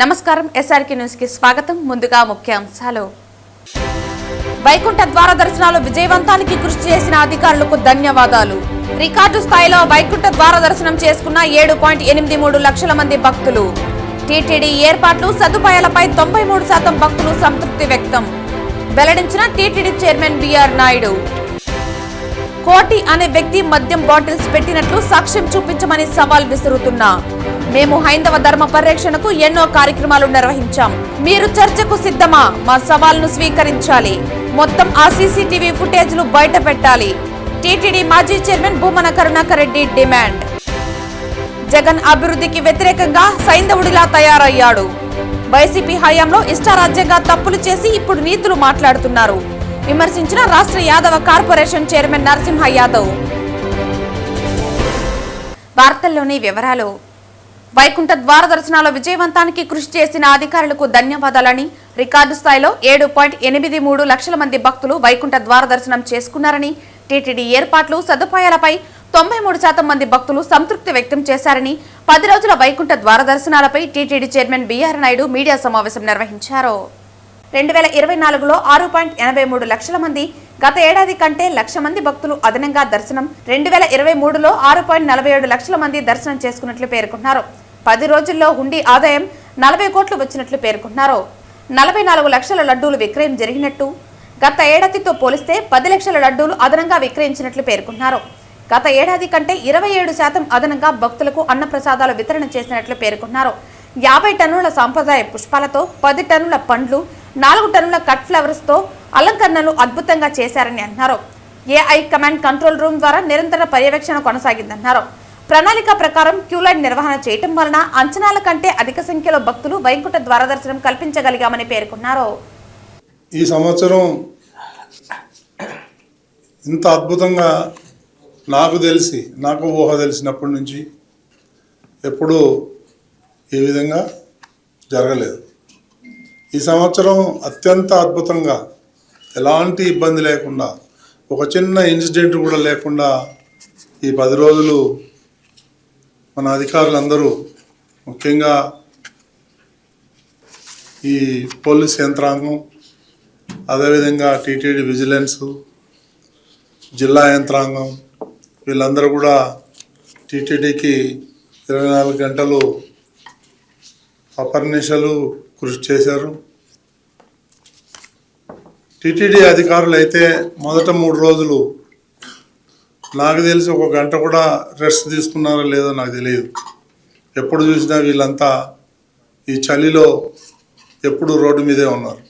నమస్కారం SRK news కి స్వాగతం. ముందుగా ముఖ్యాంశాలు. వైకుంఠ ద్వార దర్శనాలు విజయవంతానికి కృషి చేసిన అధికారులకు ధన్యవాదాలు. రికార్డు స్థాయిలో వైకుంఠ ద్వార దర్శనం చేసుకున్న 7.83 లక్షల మంది భక్తులు. టీటీడీ ఏర్పాట్లు సదుపాయాలపై 93% భక్తులు సంతృప్తి వ్యక్తం వెల్లడించిన టీటీడీ చైర్మన్ బిఆర్ నాయుడు. కోటి అనే వ్యక్తి మద్యం బాటిల్స్ పెట్టినట్లు సాక్ష్యం చూపించమని సవాల్ విసురుతున్నా. మేము హైందవ ధర్మ పరిరక్షణకు ఎన్నో కార్యక్రమాలు నిర్వహించాం. మీరు చర్చకు సిద్ధమా? మా సవాల్ను స్వీకరించాలి. మొత్తం ఆ సీసీటీవీ ఫుటేజ్లు బయట పెట్టాలి. టీటీడీ మాజీ చైర్మన్ భూమన కరుణాకర్ రెడ్డి డిమాండ్. జగన్ అభివృద్ధికి వ్యతిరేకంగా సైంధవుడిలా తయారయ్యాడు. వైసీపీ హయాంలో ఇష్టారాజ్యంగా తప్పులు చేసి ఇప్పుడు నీతులు మాట్లాడుతున్నారు విమర్శించిన రాష్ట్ర యాదవ కార్పొరేషన్ చైర్మన్ నరసింహ యాదవ్. వార్తల్లోని వివరాలు. వైకుంఠ ద్వార దర్శనాల విజయవంతానికి కృషి చేసిన అధికారులకు ధన్యవాదాలని, రికార్డు స్థాయిలో 7.83 లక్షల మంది భక్తులు వైకుంఠ ద్వార దర్శనం చేసుకున్నారని, టీటీడీ ఏర్పాట్లు సదుపాయాలపై 93% మంది భక్తులు సంతృప్తి వ్యక్తం చేశారని, 10 రోజుల వైకుంఠ ద్వార దర్శనాలపై TTD chairman BR Naidu media సమావేశం నిర్వహించారు. 2024లో 6.83 లక్షల మంది, గత ఏడాది కంటే 1,00,000 మంది భక్తులు అదనంగా దర్శనం, 2023లో 6.47 లక్షల మంది దర్శనం చేసుకున్నట్లు పేర్కొన్నారు. 10 రోజుల్లో హుండీ ఆదాయం 40 కోట్లు వచ్చినట్లు పేర్కొన్నారు. 44 లక్షల లడ్డూలు విక్రయం జరిగినట్టు, గత ఏడాదితో పోలిస్తే 10 లక్షల లడ్డూలు అదనంగా విక్రయించినట్లు పేర్కొన్నారు. గత ఏడాది కంటే 27% అదనంగా భక్తులకు అన్నప్రసాదాలు వితరణ చేసినట్లు పేర్కొన్నారు. 50 టన్నుల సాంప్రదాయ పుష్పాలతో 10 టన్నుల పండ్లు, 4 టన్నుల కట్ ఫ్లవర్స్ తో అలంకరణలు అద్భుతంగా చేశారని అన్నారు. ఏఐ కమాండ్ కంట్రోల్ రూమ్ ద్వారా నిరంతర పర్యవేక్షణ కొనసాగిందన్నారు. ప్రణాళిక ప్రకారం క్యూలైన్ నిర్వహణ చేయటం వలన అంచనాల కంటే అధిక సంఖ్యలో భక్తులు వైకుంఠ ద్వార దర్శనం కల్పించగలిగామని పేర్కొన్నారు. ఈ సంవత్సరం ఇంత అద్భుతంగా నాకు ఊహ తెలిసినప్పటి నుంచి ఎప్పుడూ ఈ విధంగా జరగలేదు. ఈ సంవత్సరం అత్యంత అద్భుతంగా, ఎలాంటి ఇబ్బంది లేకుండా, ఒక చిన్న ఇన్సిడెంట్ కూడా లేకుండా ఈ 10 రోజులు మన అధికారులందరూ, ముఖ్యంగా ఈ పోలీస్ యంత్రాంగం, అదేవిధంగా టీటీడీ విజిలెన్సు, జిల్లా యంత్రాంగం, వీళ్ళందరూ కూడా టీటీడీకి 24 గంటలు అపర్నిశలు కృషి చేశారు. టీటీడీ అధికారులు అయితే మొదట 3 రోజులు నాకు తెలిసి 1 గంట కూడా రెస్ట్ తీసుకున్నారో లేదో నాకు తెలియదు. ఎప్పుడు చూసినా వీళ్ళంతా ఈ చలిలో ఎప్పుడు రోడ్డు మీదే ఉన్నారు.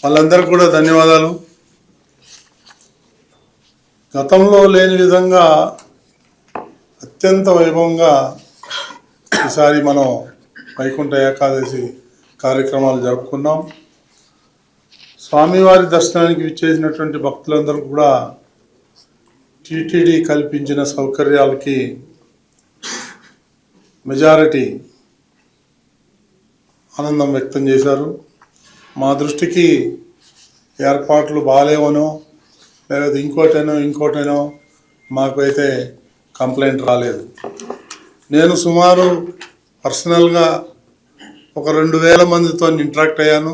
వాళ్ళందరికీ కూడా ధన్యవాదాలు. గతంలో లేని విధంగా అత్యంత వైభవంగా ఈసారి మనం వైకుంఠ ఏకాదశి కార్యక్రమాలు జరుపుకున్నాం. స్వామివారి దర్శనానికి విచ్చేసినటువంటి భక్తులందరూ కూడా టీటీడీ కల్పించిన సౌకర్యాలకి మెజారిటీ ఆనందం వ్యక్తం చేశారు. మా దృష్టికి ఏర్పాట్లు బాగాలేవనో లేదా ఇంకోటేనో మాకు అయితే కంప్లైంట్ రాలేదు. నేను సుమారు పర్సనల్గా ఒక 2,000 మందితో ఇంటరాక్ట్ అయ్యాను.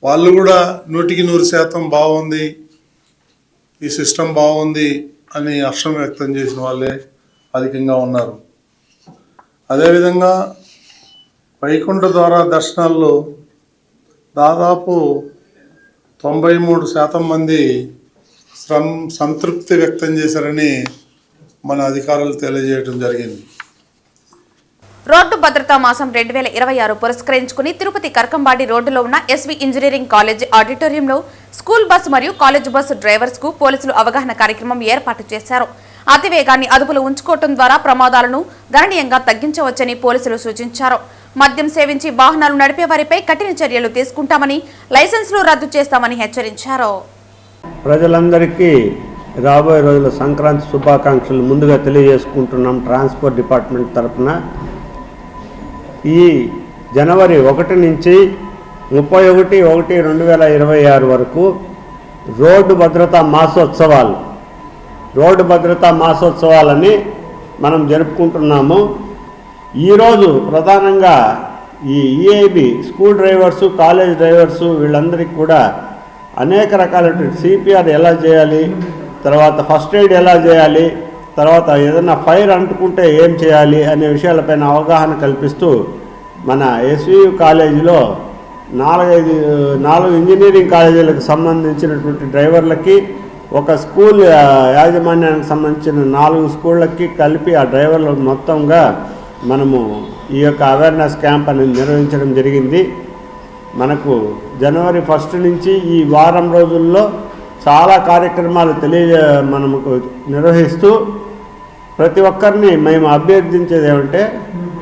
వాళ్ళు కూడా 100% బాగుంది, ఈ సిస్టమ్ బాగుంది అని హర్షం వ్యక్తం చేసిన వాళ్ళే అధికంగా ఉన్నారు. అదేవిధంగా వైకుంఠ ద్వార దర్శనాల్లో దాదాపు 93% మంది సంతృప్తి వ్యక్తం చేశారని మన అధికారులు తెలియజేయడం జరిగింది. రోడ్డు భద్రతా మాసం 2026 పురస్కరించుకుని తిరుపతి కర్కంబాడి రోడ్డులో ఉన్న ఎస్వి ఇంజనీరింగ్ కాలేజ్ ఆడిటోరియంలో స్కూల్ బస్సు మరియు కాలేజ్ బస్సు డ్రైవర్స్ కు పోలీసులు అవగాహన కార్యక్రమం ఏర్పాటు చేశారు. అతివేగాన్ని అదుపులో ఉంచుకోవడం ద్వారా ప్రమాదాలను గణనీయంగా తగ్గించవచ్చని పోలీసులు సూచించారు. మద్యం సేవించి వాహనాలు నడిపే వారిపై కఠిన చర్యలు తీసుకుంటామని, లైసెన్సులు రద్దు చేస్తామని హెచ్చరించారు. ప్రజలందరికీ రాబోయే రోజుల సంక్రాంతి శుభాకాంక్షలు ముందుగా తెలియజేసుకుంటున్నాం. ట్రాన్స్పోర్ట్ డిపార్ట్మెంట్ తరఫున ఈ జనవరి 1 నుంచి 31/1/2026 వరకు రోడ్డు భద్రతా మాసోత్సవాలని మనం జరుపుకుంటున్నాము. ఈరోజు ప్రధానంగా ఈ ఈఐబి స్కూల్ డ్రైవర్సు, కాలేజ్ డ్రైవర్సు వీళ్ళందరికీ కూడా అనేక రకాలైన సిపిఆర్ ఎలా చేయాలి, తర్వాత ఫస్ట్ ఎయిడ్ ఎలా చేయాలి, తర్వాత ఏదైనా ఫైర్ అంటుకుంటే ఏం చేయాలి అనే విషయాలపైన అవగాహన కల్పిస్తూ మన ఎస్వియు కాలేజీలో 4 ఇంజనీరింగ్ కాలేజీలకు సంబంధించినటువంటి డ్రైవర్లకి, ఒక స్కూల్ యాజమాన్యానికి సంబంధించిన 4 స్కూళ్ళకి కలిపి ఆ డ్రైవర్లు మొత్తంగా మనము ఈ యొక్క అవేర్నెస్ క్యాంప్ అనేది నిర్వహించడం జరిగింది. మనకు జనవరి 1 నుంచి ఈ వారం రోజుల్లో చాలా కార్యక్రమాలు మనకు నిర్వహిస్తూ ప్రతి ఒక్కరిని మేము అభ్యర్థించేది ఏమంటే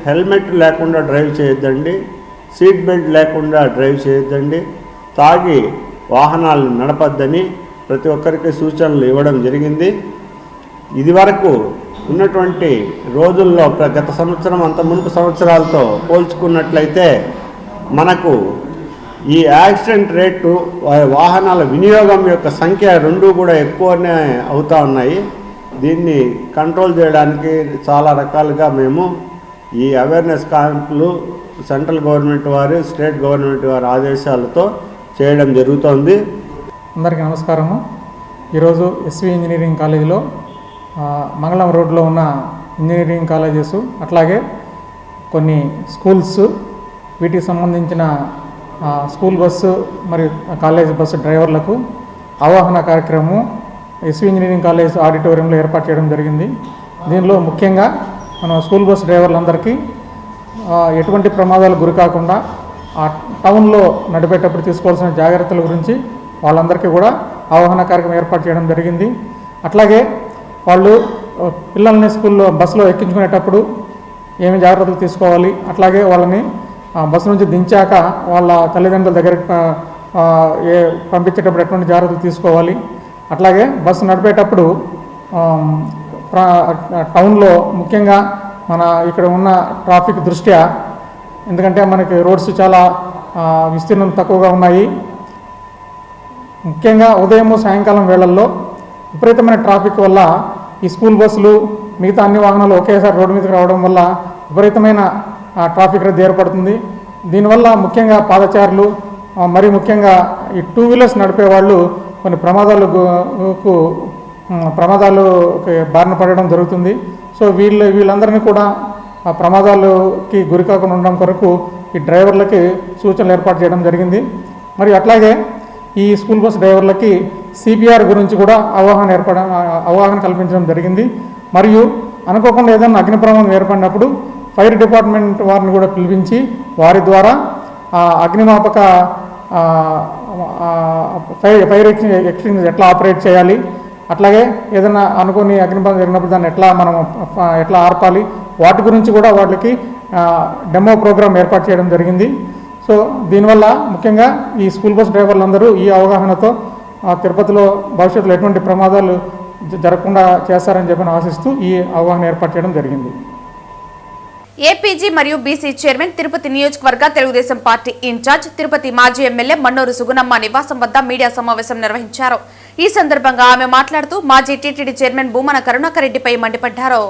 హెల్మెట్ లేకుండా డ్రైవ్ చేయొద్దండి, సీట్ బెల్ట్ లేకుండా డ్రైవ్ చేయొద్దండి, తాగి వాహనాలు నడపద్దని ప్రతి ఒక్కరికి సూచనలు ఇవ్వడం జరిగింది. ఇది వరకు ఉన్నటువంటి రోజుల్లో గత సంవత్సరం అంత మునుపు సంవత్సరాలతో పోల్చుకున్నట్లయితే మనకు ఈ యాక్సిడెంట్ రేటు, వాహనాల వినియోగం యొక్క సంఖ్య 2 కూడా ఎక్కువనే అవుతూ ఉన్నాయి. దీన్ని కంట్రోల్ చేయడానికి చాలా రకాలుగా మేము ఈ అవేర్నెస్ క్యాంపులు సెంట్రల్ గవర్నమెంట్ వారు, స్టేట్ గవర్నమెంట్ వారి ఆదేశాలతో చేయడం జరుగుతోంది. అందరికీ నమస్కారము. ఈరోజు ఎస్వి ఇంజనీరింగ్ కాలేజీలో మంగళం రోడ్లో ఉన్న ఇంజనీరింగ్ కాలేజెస్, అట్లాగే కొన్ని స్కూల్స్, వీటికి సంబంధించిన స్కూల్ బస్సు మరియు కాలేజ్ బస్సు డ్రైవర్లకు అవగాహన కార్యక్రమం ఎస్వి ఇంజనీరింగ్ కాలేజ్ ఆడిటోరియంలో ఏర్పాటు చేయడం జరిగింది. దీనిలో ముఖ్యంగా మన స్కూల్ బస్ డ్రైవర్లందరికీ ఎటువంటి ప్రమాదాలు గురి కాకుండా ఆ టౌన్లో నడిపేటప్పుడు తీసుకోవాల్సిన జాగ్రత్తల గురించి వాళ్ళందరికీ కూడా అవగాహన కార్యక్రమం ఏర్పాటు చేయడం జరిగింది. అట్లాగే వాళ్ళు పిల్లల్ని స్కూల్లో బస్సులో ఎక్కించుకునేటప్పుడు ఏమి జాగ్రత్తలు తీసుకోవాలి, అట్లాగే వాళ్ళని బస్సు నుంచి దించాక వాళ్ళ తల్లిదండ్రుల దగ్గరికి పంపించేటప్పుడు ఎటువంటి జాగ్రత్తలు తీసుకోవాలి, అట్లాగే బస్సు నడిపేటప్పుడు టౌన్లో ముఖ్యంగా మన ఇక్కడ ఉన్న ట్రాఫిక్ దృష్ట్యా, ఎందుకంటే మనకి రోడ్స్ చాలా విస్తీర్ణం తక్కువగా ఉన్నాయి, ముఖ్యంగా ఉదయం సాయంకాలం వేళల్లో విపరీతమైన ట్రాఫిక్ వల్ల ఈ స్కూల్ బస్సులు మిగతా అన్ని వాహనాలు ఒకేసారి రోడ్డు మీదకి రావడం వల్ల విపరీతమైన ట్రాఫిక్ రద్దీ ఏర్పడుతుంది. దీనివల్ల ముఖ్యంగా పాదచారులు, మరి ముఖ్యంగా ఈ 2 వీలర్స్ నడిపే వాళ్ళు కొన్ని ప్రమాదాలకు బారిన పడడం జరుగుతుంది. సో వీళ్ళందరినీ కూడా ప్రమాదాలకి గురి కాకుండా ఉండడం కొరకు ఈ డ్రైవర్లకి సూచనలు ఏర్పాటు చేయడం జరిగింది. మరియు అట్లాగే ఈ స్కూల్ బస్ డ్రైవర్లకి సిపిఆర్ గురించి కూడా అవగాహన కల్పించడం జరిగింది. మరియు అనుకోకుండా ఏదైనా అగ్ని ప్రమాదం ఏర్పడినప్పుడు ఫైర్ డిపార్ట్మెంట్ వారిని కూడా పిలిపించి వారి ద్వారా అగ్నిమాపక ఫైర్ ఎక్స్టింగ్విషర్ ఎట్లా ఆపరేట్ చేయాలి, అట్లాగే ఏదైనా అనుకోని అగ్నిబాధ జరిగినప్పుడు దాన్ని ఎట్లా ఆర్పాలి, వాటి గురించి కూడా వాళ్ళకి డెమో ప్రోగ్రామ్ ఏర్పాటు చేయడం జరిగింది. సో దీనివల్ల ముఖ్యంగా ఈ స్కూల్ బస్ డ్రైవర్లందరూ ఈ అవగాహనతో తిరుపతిలో భవిష్యత్తులో ఎటువంటి ప్రమాదాలు జరగకుండా చేస్తారని చెప్పి ఆశిస్తూ ఈ అవగాహన ఏర్పాటు చేయడం జరిగింది. ఏపీజీ మరియు బీసీ చైర్మన్, తిరుపతి నియోజకవర్గ తెలుగుదేశం పార్టీ ఇన్ఛార్జ్, తిరుపతి మాజీ ఎమ్మెల్యే మన్నూరు సుగుణమ్మ నివాసం వద్ద మీడియా సమావేశం నిర్వహించారు. ఈ సందర్భంగా ఆమె మాట్లాడుతూ మాజీ టీటీడీ చైర్మన్ భూమన కరుణాకర్ రెడ్డిపై మండిపడ్డారు.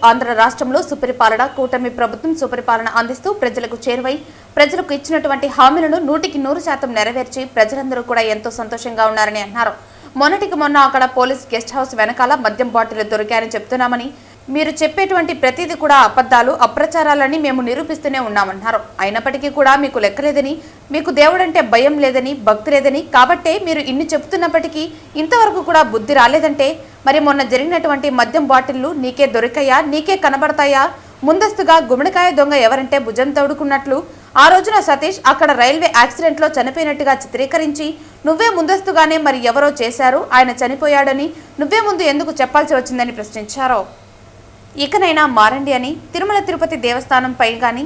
ఆంధ్ర రాష్ట్రంలో సుపరిపాలన, కూటమి ప్రభుత్వం సుపరిపాలన అందిస్తూ ప్రజలకు చేరువై ప్రజలకు ఇచ్చినటువంటి హామీలను 100% నెరవేర్చి ప్రజలందరూ కూడా ఎంతో సంతోషంగా ఉన్నారని అన్నారు. మొన్నటికి మొన్న అక్కడ పోలీస్ గెస్ట్ హౌస్ వెనకాల మద్యం బాటిల్ దొరికాయని చెప్తున్నామని, మీరు చెప్పేటువంటి ప్రతిదీ కూడా అబద్ధాలు, అప్రచారాలని మేము నిరూపిస్తూనే ఉన్నామన్నారు. అయినప్పటికీ కూడా మీకు లెక్కలేదని, మీకు దేవుడంటే భయం లేదని, భక్తి లేదని, కాబట్టే మీరు ఇన్ని చెప్తున్నప్పటికీ ఇంతవరకు కూడా బుద్ధి రాలేదంటే మరి మొన్న జరిగినటువంటి మద్యం బాటిళ్లు నీకే దొరికాయా, నీకే కనబడతాయా? ముందస్తుగా గుమ్మడికాయ దొంగ ఎవరంటే భుజం తోడుకున్నట్లు ఆ రోజున సతీష్ అక్కడ రైల్వే యాక్సిడెంట్లో చనిపోయినట్టుగా చిత్రీకరించి నువ్వే ముందస్తుగానే మరి ఎవరో చేశారు, ఆయన చనిపోయాడని నువ్వే ముందు ఎందుకు చెప్పాల్సి వచ్చిందని ప్రశ్నించారు. ఇకనైనా మారండి అని, తిరుమల తిరుపతి దేవస్థానంపై కానీ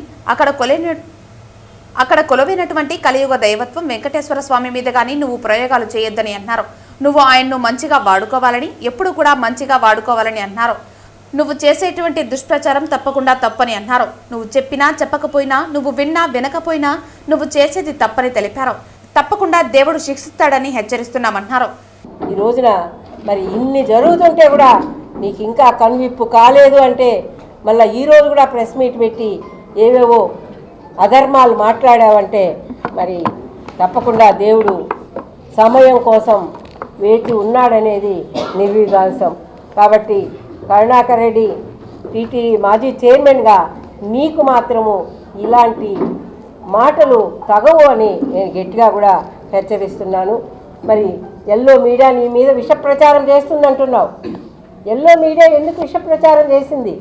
అక్కడ కొలువైనటువంటి కలియుగ దైవత్వం వెంకటేశ్వర స్వామి మీద కానీ నువ్వు ప్రయోగాలు చేయొద్దని అన్నారు. నువ్వు ఆయన్ను మంచిగా వాడుకోవాలని, ఎప్పుడు కూడా మంచిగా వాడుకోవాలని అన్నారు. నువ్వు చేసేటువంటి దుష్ప్రచారం తప్పకుండా తప్పని అన్నారు. నువ్వు చెప్పినా చెప్పకపోయినా, నువ్వు విన్నా వినకపోయినా నువ్వు చేసేది తప్పని తెలిపారు. తప్పకుండా దేవుడు శిక్షిస్తాడని హెచ్చరిస్తున్నామన్నారు. ఈ రోజున మరి ఇన్ని జరుగుతుంటే కూడా నీకు ఇంకా కనువిప్పు కాలేదు అంటే మళ్ళీ ఈరోజు కూడా ప్రెస్ మీట్ పెట్టి ఏవేవో అధర్మాలు మాట్లాడావంటే మరి తప్పకుండా దేవుడు సమయం కోసం వేచి ఉన్నాడనేది నిర్వివాదం. కాబట్టి కరుణాకర్ రెడ్డి టీటీడీ మాజీ చైర్మన్గా నీకు మాత్రము ఇలాంటి మాటలు తగవు అని నేను గట్టిగా కూడా హెచ్చరిస్తున్నాను. మరి ఎల్లో మీడియా నీ మీద విష ప్రచారం చేస్తుందంటున్నావు. ఎల్లో మీడియా ఎందుకు విష ప్రచారం చేసింది?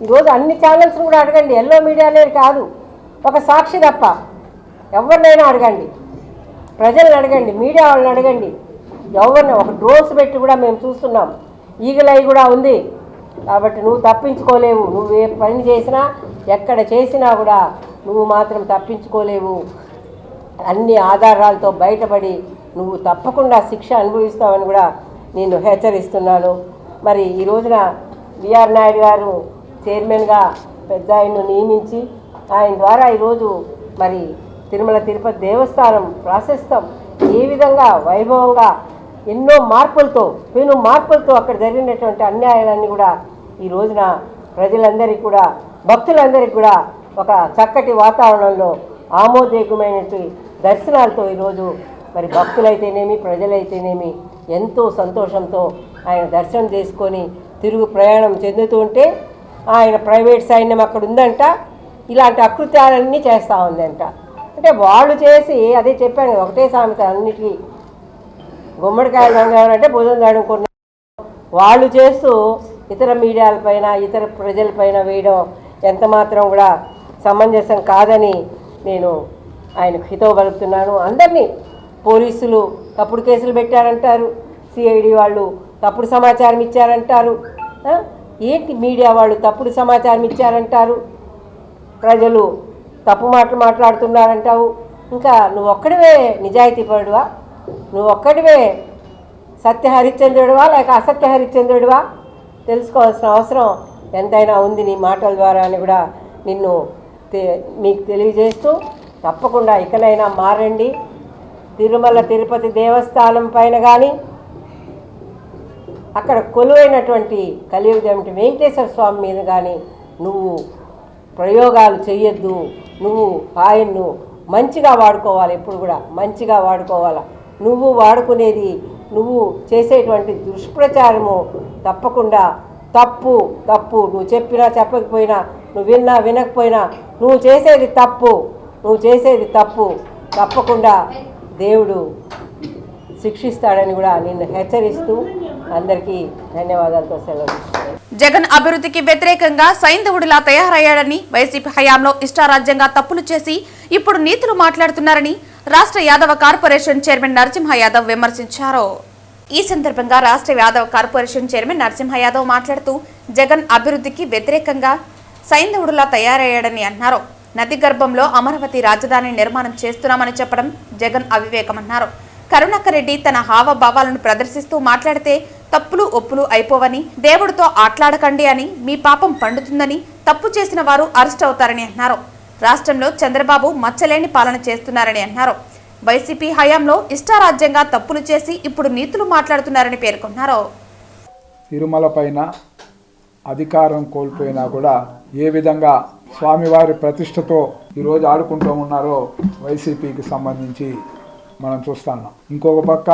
ఈరోజు అన్ని ఛానల్స్ కూడా అడగండి, ఎల్లో మీడియానే కాదు, ఒక సాక్షి తప్ప ఎవరినైనా అడగండి, ప్రజలను అడగండి, మీడియా వాళ్ళని అడగండి, ఎవరిని ఒక డ్రోన్స్ పెట్టి కూడా మేము చూస్తున్నాం, ఈగలై కూడా ఉంది. కాబట్టి నువ్వు తప్పించుకోలేవు. నువ్వు ఏ పని చేసినా ఎక్కడ చేసినా కూడా నువ్వు మాత్రం తప్పించుకోలేవు. అన్ని ఆధారాలతో బయటపడి నువ్వు తప్పకుండా శిక్ష అనుభవిస్తావని కూడా నేను హెచ్చరిస్తున్నాను. మరి ఈ రోజున బిఆర్ నాయుడు గారు చైర్మన్గా పెద్ద ఆయన్ను నియమించి ఆయన ద్వారా ఈరోజు మరి తిరుమల తిరుపతి దేవస్థానం ప్రాశస్తం ఏ విధంగా వైభవంగా ఎన్నో మార్పులతో పెను మార్పులతో అక్కడ జరిగినటువంటి అన్యాయాలన్నీ కూడా ఈ రోజున ప్రజలందరికీ కూడా భక్తులందరికీ కూడా ఒక చక్కటి వాతావరణంలో ఆమోదయోగ్యమైనటువంటి దర్శనాలతో ఈరోజు మరి భక్తులైతేనేమి ప్రజలైతేనేమి ఎంతో సంతోషంతో ఆయన దర్శనం చేసుకొని తిరుగు ప్రయాణం చెందుతూ ఉంటే ఆయన ప్రైవేట్ సైన్యం అక్కడ ఉందంట, ఇలాంటి అకృత్యాలన్నీ చేస్తూ ఉందంట. అంటే వాళ్ళు చేసి అదే చెప్పాను, ఒకటే సామెత అన్నిటికీ, గుమ్మడికాయలు రంగాలంటే భుజం దాడుకున్న వాళ్ళు చేస్తూ ఇతర మీడియాలపైన ఇతర ప్రజలపైన వేయడం ఎంత మాత్రం కూడా సమంజసం కాదని నేను ఆయనకు హితవు పలుకుతున్నాను. అందరినీ పోలీసులు తప్పుడు కేసులు పెట్టారంటారు, సిఐడి వాళ్ళు తప్పుడు సమాచారం ఇచ్చారంటారు, ఏంటి మీడియా వాళ్ళు తప్పుడు సమాచారం ఇచ్చారంటారు, ప్రజలు తప్పు మాటలు మాట్లాడుతున్నారంటావు. ఇంకా నువ్వు ఒక్కడివే నిజాయితీపరుడువా? నువ్వు ఒక్కడివే సత్య హరిశ్చంద్రుడివా లేక అసత్య హరిశ్చంద్రుడివా? తెలుసుకోవాల్సిన అవసరం ఎంతైనా ఉంది నీ మాటల ద్వారా అని కూడా మీకు తెలియజేస్తూ తప్పకుండా ఇకనైనా మారండి. తిరుమల తిరుపతి దేవస్థానం పైన కానీ అక్కడ కొలువైనటువంటి కలియుగదేమిటి వెంకటేశ్వర స్వామి మీద కానీ నువ్వు ప్రయోగాలు చేయొద్దు. నువ్వు ఆయన్ను మంచిగా వాడుకోవాలి, ఎప్పుడు కూడా మంచిగా వాడుకోవాలి. నువ్వు వాడుకునేది నువ్వు చేసేటువంటి దుష్ప్రచారము తప్పకుండా తప్పు. నువ్వు చెప్పినా చెప్పకపోయినా, నువ్వు విన్నా వినకపోయినా నువ్వు చేసేది తప్పు. తప్పకుండా దేవుడు శిక్షిస్తాడని కూడా నిన్ను హెచ్చరిస్తూ అందరికీ ధన్యవాదాలతో సెలవు. జగన్ అభివృద్ధికి వ్యతిరేకంగా సైంధవుడిలా తయారయ్యాడని, వైసీపీ హయాంలో ఇష్టారాజ్యంగా తప్పులు చేసి ఇప్పుడు నీతులు మాట్లాడుతున్నారని రాష్ట్ర యాదవ కార్పొరేషన్ చైర్మన్ నరసింహ యాదవ్ విమర్శించారు. ఈ సందర్భంగా రాష్ట్ర యాదవ కార్పొరేషన్ చైర్మన్ నరసింహ యాదవ్ మాట్లాడుతూ జగన్ అభివృద్ధికి వ్యతిరేకంగా సైంధవుడిలా తయారయ్యాడని అన్నారు. నది గర్భంలో అమరావతి రాజధాని నిర్మాణం చేస్తున్నామని చెప్పడం జగన్ అవివేకమన్నారు. కరుణాకర్ రెడ్డి తన హావభావాలను ప్రదర్శిస్తూ మాట్లాడితే తప్పులు ఒప్పులు అయిపోవని, దేవుడితో ఆట్లాడకండి అని, మీ పాపం పండుతుందని, తప్పు చేసిన వారు అరెస్ట్ అవుతారని అన్నారు. రాష్ట్రంలో చంద్రబాబు మచ్చలేని పాలన చేస్తున్నారని అన్నారు. వైసీపీ హయాంలో ఇష్టారాజ్యంగా తప్పులు చేసి ఇప్పుడు నీతులు మాట్లాడుతున్నారని పేర్కొన్నారు. తిరుమల పైన అధికారం కోల్పోయినా కూడా ఏ విధంగా స్వామివారి ప్రతిష్టతో ఈరోజు ఆడుకుంటూ ఉన్నారో వైసీపీకి సంబంధించి మనం చూస్తున్నాం. ఇంకొక పక్క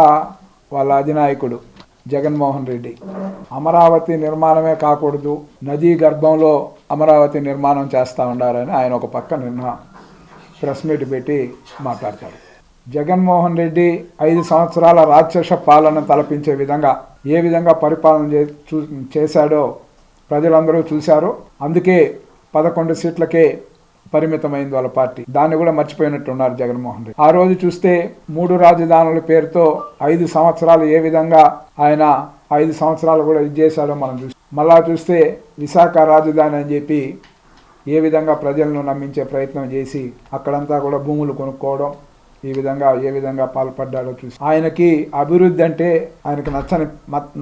వాళ్ళ అధినాయకుడు జగన్మోహన్ రెడ్డి అమరావతి నిర్మాణమే కాకూడదు, నదీ గర్భంలో అమరావతి నిర్మాణం చేస్తూ ఉండాలని ఆయన ఒక పక్క నిన్న ప్రెస్ మీట్ పెట్టి మాట్లాడతారు. జగన్మోహన్ రెడ్డి 5 సంవత్సరాల రాక్షస పాలన తలపించే విధంగా ఏ విధంగా పరిపాలన చేశాడో ప్రజలందరూ చూశారు. అందుకే 11 సీట్లకే పరిమితమైంది వాళ్ళ పార్టీ. దాన్ని కూడా మర్చిపోయినట్టున్నారు జగన్మోహన్ రెడ్డి. ఆ రోజు చూస్తే 3 రాజధానుల పేరుతో 5 సంవత్సరాలు ఏ విధంగా ఆయన 5 సంవత్సరాలు కూడా ఇది చేశాడో మనం చూస్తాం. మళ్ళా చూస్తే విశాఖ రాజధాని అని చెప్పి ఏ విధంగా ప్రజలను నమ్మించే ప్రయత్నం చేసి అక్కడంతా కూడా భూములు కొనుక్కోవడం, ఈ విధంగా ఏ విధంగా పాల్పడ్డాడో చూసి ఆయనకి అభివృద్ధి అంటే ఆయనకు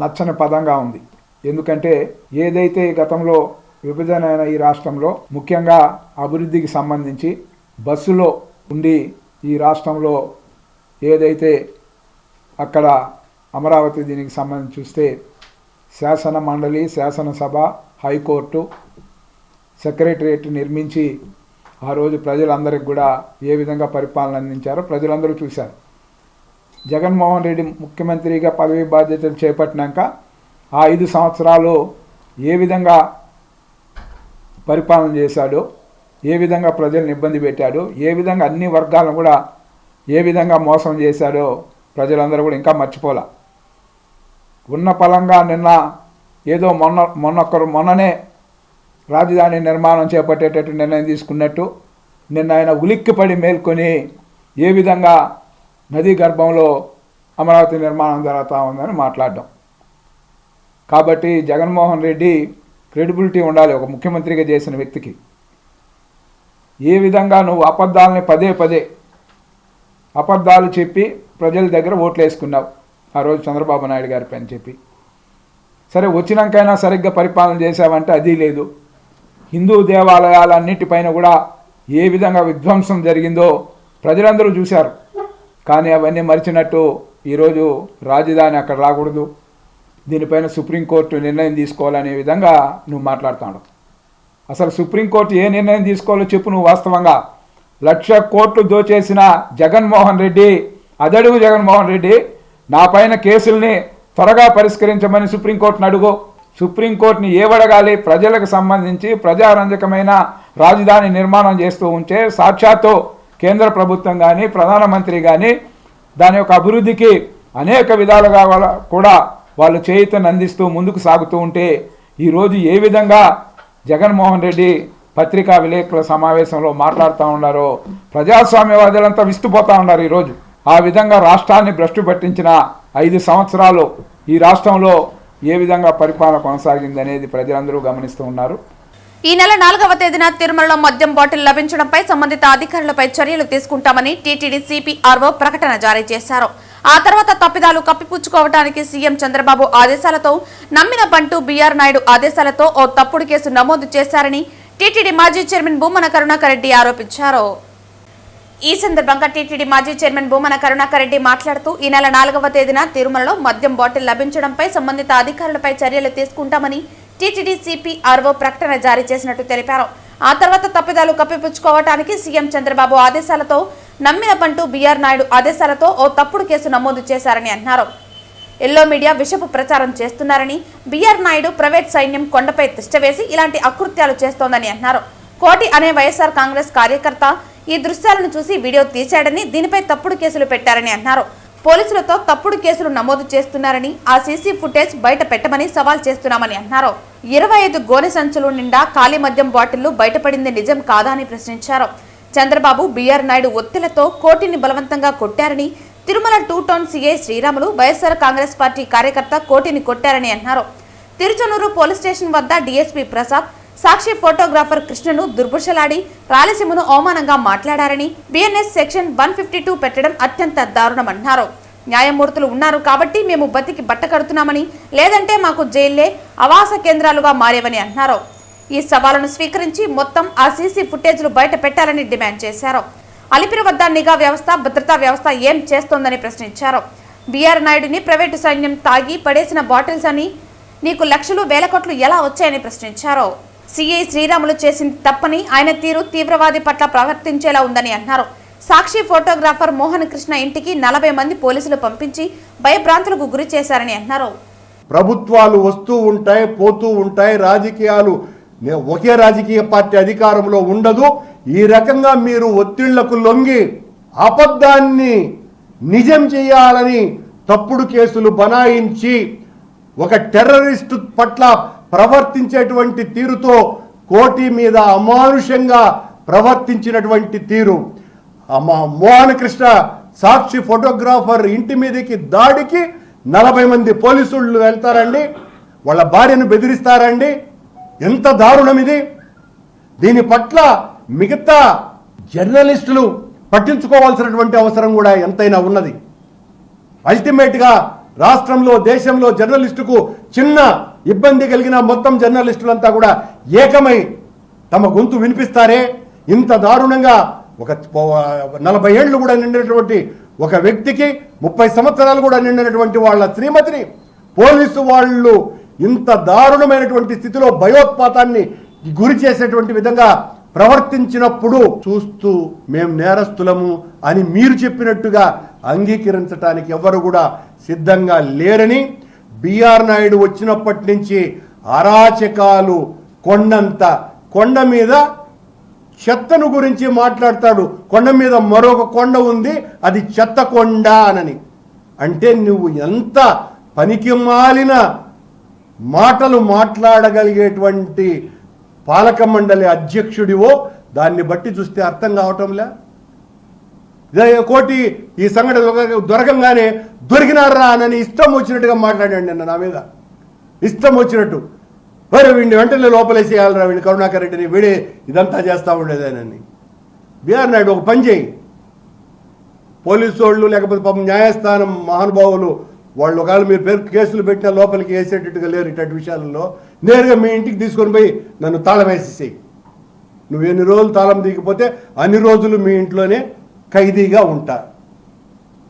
నచ్చని పదంగా ఉంది. ఎందుకంటే ఏదైతే గతంలో విభజన అయిన ఈ రాష్ట్రంలో ముఖ్యంగా అభివృద్ధికి సంబంధించి బస్సులో ఉండి ఈ రాష్ట్రంలో ఏదైతే అక్కడ అమరావతి దీనికి సంబంధించి చూస్తే శాసన మండలి, శాసనసభ, హైకోర్టు, సెక్రటరియట్ నిర్మించి ఆ రోజు ప్రజలందరికీ కూడా ఏ విధంగా పరిపాలన అందించారో ప్రజలందరూ చూశారు. జగన్మోహన్ రెడ్డి ముఖ్యమంత్రిగా పదవి బాధ్యతలు చేపట్టినాక ఆ 5 సంవత్సరాలు ఏ విధంగా పరిపాలన చేశాడో, ఏ విధంగా ప్రజలను ఇబ్బంది పెట్టాడో, ఏ విధంగా అన్ని వర్గాలను కూడా ఏ విధంగా మోసం చేశాడో ప్రజలందరూ కూడా ఇంకా మర్చిపోలే. ఉన్న పలంగా నిన్న ఏదో మొన్ననే రాజధాని నిర్మాణం చేపట్టేటట్టు నిర్ణయం తీసుకున్నట్టు నిన్న ఆయన ఉలిక్కిపడి మేల్కొని ఏ విధంగా నదీ గర్భంలో అమరావతి నిర్మాణం జరుగుతూ ఉందని మాట్లాడడం. కాబట్టి జగన్మోహన్ రెడ్డి క్రెడిబిలిటీ ఉండాలి ఒక ముఖ్యమంత్రిగా చేసిన వ్యక్తికి. ఏ విధంగా నువ్వు అబద్ధాలని పదే అబద్ధాలు చెప్పి ప్రజల దగ్గర ఓట్లు వేసుకున్నావు ఆ రోజు చంద్రబాబు నాయుడు గారి పని చెప్పి. సరే వచ్చినాకైనా సరిగ్గా పరిపాలన చేశావంటే అది లేదు. హిందూ దేవాలయాలన్నిటిపైన కూడా ఏ విధంగా విధ్వంసం జరిగిందో ప్రజలందరూ చూశారు. కానీ అవన్నీ మరిచినట్టు ఈరోజు రాజధాని అక్కడ రాకూడదు, దీనిపైన సుప్రీంకోర్టు నిర్ణయం తీసుకోవాలనే విధంగా నువ్వు మాట్లాడుతున్నావు. అసలు సుప్రీంకోర్టు ఏ నిర్ణయం తీసుకోవాలో చెప్పు నువ్వు. వాస్తవంగా 1,00,000 కోట్లు దోచేసిన జగన్మోహన్ రెడ్డి, అదడుగు జగన్మోహన్ రెడ్డి, నా పైన కేసుల్ని త్వరగా పరిష్కరించమని సుప్రీంకోర్టును అడుగు. సుప్రీంకోర్టుని ఏవడగాలి? ప్రజలకు సంబంధించి ప్రజారంజకమైన రాజధాని నిర్మాణం చేస్తూ ఉంటే సాక్షాత్తు కేంద్ర ప్రభుత్వం కానీ ప్రధానమంత్రి కానీ దాని యొక్క అభివృద్ధికి అనేక విధాలుగా కూడా వాళ్ళు చేయూతను అందిస్తూ ముందుకు సాగుతూ ఉంటే ఈరోజు ఏ విధంగా జగన్మోహన్ రెడ్డి పత్రికా విలేకరుల సమావేశంలో మాట్లాడుతూ ఉన్నారో ప్రజాస్వామ్యవాదులంతా విస్తుపోతూ ఉన్నారు ఈరోజు. ఆ విధంగా రాష్ట్రాన్ని భ్రష్టు పట్టించిన 5 సంవత్సరాలు ఈ రాష్ట్రంలో ఏ విధంగా పరిపాలన కొనసాగింది అనేది ప్రజలందరూ గమనిస్తూ ఉన్నారు. ఈ నెల 4వ తేదీన తిరుమలలో మద్యం బాటిల్ లభించడంపై సంబంధిత అధికారులపై చర్యలు తీసుకుంటామని టీటీడీ సిపిఆర్ఓ ప్రకటన జారీ చేశారు. ఆ తర్వాత తప్పిదాలు కప్పిపుచ్చుకోవడానికి సీఎం చంద్రబాబు ఆదేశాలతో నమ్మిన బంటు బీఆర్ నాయుడు ఆదేశాలతో ఓ తప్పుడు కేసు నమోదు చేశారని టీటీడీ మాజీ చైర్మన్ భూమన కరుణాకర్ రెడ్డి ఆరోపించారు. ఈ సందర్భంగా టీటీడీ మాజీ చైర్మన్ భూమన కరుణాకర్ రెడ్డి మాట్లాడుతూ ఈ నెల 4వ తేదీన తిరుమలలో మద్యం బాటిల్ లభించడంపై సంబంధిత అధికారులపై చర్యలు తీసుకుంటామని టీటీడీ సిపిఆర్ఓ ప్రకటన జారీ చేసినట్టు తెలిపారు. ఆ తర్వాత తప్పిదాలు కప్పిపుచ్చుకోవడానికి సీఎం చంద్రబాబు ఆదేశాలతో నమ్మిన బంటు బీఆర్ నాయుడు ఆదేశాలతో ఓ తప్పుడు కేసు నమోదు చేశారని అన్నారు. ఎల్లో మీడియా విషపు ప్రచారం చేస్తున్నారని, బీఆర్ నాయుడు ప్రైవేట్ సైన్యం కొండపై తిష్టవేసి ఇలాంటి అకృత్యాలు చేస్తోందని అన్నారు. కోటి అనే వైఎస్ఆర్ కాంగ్రెస్ కార్యకర్త ఈ దృశ్యాలను చూసి వీడియో తీశాడని, దీనిపై తప్పుడు కేసులు పెట్టారని అన్నారు. పోలీసులతో తప్పుడు కేసులు నమోదు చేస్తున్నారని, ఆ సీసీ ఫుటేజ్ బయట పెట్టమని సవాల్ చేస్తున్నామని అన్నారు. 25 గోనె సంచులు నిండా ఖాళీ మద్యం బాటిళ్లు బయటపడింది నిజం కాదా అని ప్రశ్నించారు. చంద్రబాబు బీఆర్ నాయుడు ఒత్తిళ్లతో కోటిని బలవంతంగా కొట్టారని, Tirumala 2 town CI Sriramulu YSR Congress party కార్యకర్త కోటిని కొట్టారని అన్నారు. తిరుచనూరు పోలీస్ స్టేషన్ వద్ద డీఎస్పీ ప్రసాద్ సాక్షి ఫోటోగ్రాఫర్ కృష్ణను దుర్భుషలాడి రాయలసీమను అవమానంగా మాట్లాడారని, బిఎన్ఎస్ సెక్షన్ 152 పెట్టడం అత్యంత దారుణమన్నారు. న్యాయమూర్తులు ఉన్నారు కాబట్టి మేము బతికి బట్ట కడుతున్నామని, లేదంటే మాకు జైళ్లే ఆవాస కేంద్రాలుగా మారేవని అన్నారు. ఈ సవాలును స్వీకరించి మొత్తం ఆ సీసీ ఫుటేజ్లు బయట పెట్టాలని డిమాండ్ చేశారు. అలిపిరి వద్ద నిఘా వ్యవస్థ, భద్రతా వ్యవస్థ ఏం చేస్తోందని ప్రశ్నించారు. బీఆర్ నాయుడిని ప్రైవేటు సైన్యం తాగి పడేసిన బాటిల్స్ అని నీకు లక్షలు వేల కోట్లు ఎలా వచ్చాయని ప్రశ్నించారు. సీఐ శ్రీరాములు చేసింది తప్పని, ఆయన తీరు తీవ్రవాది పట్ల ప్రవర్తించేలా ఉందని అన్నారు. సాక్షి ఫోటోగ్రాఫర్ మోహన్ కృష్ణ ఇంటికి 40 మంది పోలీసులు పంపించి భయభ్రాంతులకు గురి చేశారని అన్నారు. ప్రభుత్వాలు వస్తూ ఉంటాయి, పోతూ ఉంటాయి, రాజకీయాలు ఒకే రాజకీయ పార్టీ అధికారంలో ఉండదు. ఈ రకంగా మీరు ఒత్తిళ్లకు లొంగి అబద్ధాన్ని నిజం చేయాలని తప్పుడు కేసులు బనాయించి ఒక టెర్రరిస్టు పట్ల ప్రవర్తించేటువంటి తీరుతో కోటి మీద అమానుషంగా ప్రవర్తించినటువంటి తీరు, మోహన కృష్ణ సాక్షి ఫోటోగ్రాఫర్ ఇంటి మీదకి దాడికి 40 మంది పోలీసులు వెళ్తారండి, వాళ్ళ భార్యను బెదిరిస్తారండి. ఎంత దారుణం ఇది! దీని పట్ల మిగతా జర్నలిస్టులు పట్టించుకోవాల్సినటువంటి అవసరం కూడా ఎంతైనా ఉన్నది. అల్టిమేట్గా రాష్ట్రంలో, దేశంలో జర్నలిస్టుకు చిన్న ఇబ్బంది కలిగిన మొత్తం జర్నలిస్టులంతా కూడా ఏకమై తమ గొంతు వినిపిస్తారే. ఇంత దారుణంగా ఒక 40 ఏళ్ళు కూడా నిండినటువంటి ఒక వ్యక్తికి 30 సంవత్సరాలు కూడా నిండినటువంటి వాళ్ళ శ్రీమతిని పోలీసు వాళ్ళు ఇంత దారుణమైనటువంటి స్థితిలో భయోత్పాతాన్ని గురి చేసేటువంటి విధంగా ప్రవర్తించినప్పుడు చూస్తూ మేము నేరస్తులము అని మీరు చెప్పినట్టుగా అంగీకరించడానికి ఎవరు కూడా సిద్ధంగా లేరని, బిఆర్ నాయుడు వచ్చినప్పటి నుంచి అరాచకాలు కొండంత, కొండ మీద చెత్తను గురించి మాట్లాడతాడు. కొండ మీద మరొక కొండ ఉంది, అది చెత్త కొండ అనని. అంటే నువ్వు ఎంత పనికి మాలిన మాటలు మాట్లాడగలిగేటువంటి పాలక మండలి అధ్యక్షుడివో దాన్ని బట్టి చూస్తే అర్థం కావటంలే. కోటి ఈ సంఘటన దొరకంగానే దొరికినారా అని ఇష్టం వచ్చినట్టుగా మాట్లాడాడు నిన్న నా మీద, ఇష్టం వచ్చినట్టు. మరి వీడిని వెంటనే లోపలేసేయాలరా, వీడిని కరుణాకర్ రెడ్డిని, వీడే ఇదంతా చేస్తూ ఉండేదేనని. బిఆర్ నాయుడు ఒక పని చేయి, పోలీసు వాళ్ళు లేకపోతే పాపం న్యాయస్థానం మహానుభావులు వాళ్ళు ఒకవేళ మీరు పేరు కేసులు పెట్టినా లోపలికి వేసేటట్టుగా లేరు ఇటువంటి విషయాలలో, నేరుగా మీ ఇంటికి తీసుకొని పోయి నన్ను తాళం వేసేసేయి. నువ్వు ఎన్ని రోజులు తాళం దిగిపోతే అన్ని రోజులు మీ ఇంట్లోనే ఖైదీగా ఉంటా.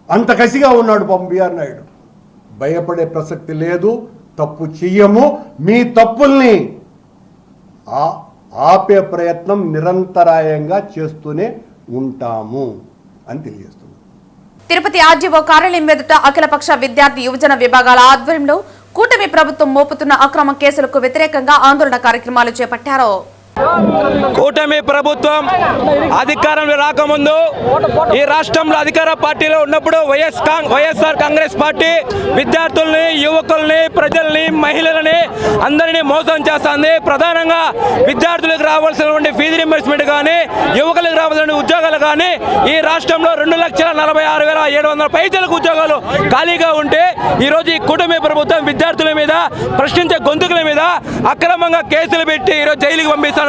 అంత కసిగా ఉన్నాడు పాపం బిఆర్ నాయుడు. భయపడే ప్రసక్తి లేదు, తప్పు చెయ్యము, మీ తప్పుల్ని ఆపే ప్రయత్నం నిరంతరాయంగా చేస్తూనే ఉంటాము అని తెలియజేస్తున్నాం. తిరుపతి ఆర్జీఓ కార్యాలయం ఎదుట అఖిలపక్ష విద్యార్థి యువజన విభాగాల ఆధ్వర్యంలో కూటమి ప్రభుత్వం మోపుతున్న అక్రమ కేసులకు వ్యతిరేకంగా ఆందోళన కార్యక్రమాలు చేపట్టారు. కూటమి ప్రభుత్వం అధికారంలో రాకముందు ఈ రాష్ట్రంలో అధికార పార్టీలో ఉన్నప్పుడు వైఎస్ఆర్ కాంగ్రెస్ పార్టీ విద్యార్థుల్ని, యువకుల్ని, ప్రజల్ని, మహిళలని అందరినీ మోసం చేస్తుంది. ప్రధానంగా విద్యార్థులకు రావాల్సినటువంటి ఫీజు రింబర్స్మెంట్ కానీ, యువకులకు రావాల్సిన ఉద్యోగాలు కానీ ఈ రాష్ట్రంలో 2,46,700 పైసలకు ఉద్యోగాలు ఖాళీగా ఉంటే ఈరోజు ఈ కూటమి ప్రభుత్వం విద్యార్థుల మీద, ప్రశ్నించే గొంతుకుల మీద అక్రమంగా కేసులు పెట్టి ఈరోజు జైలుకి పంపిస్తారు.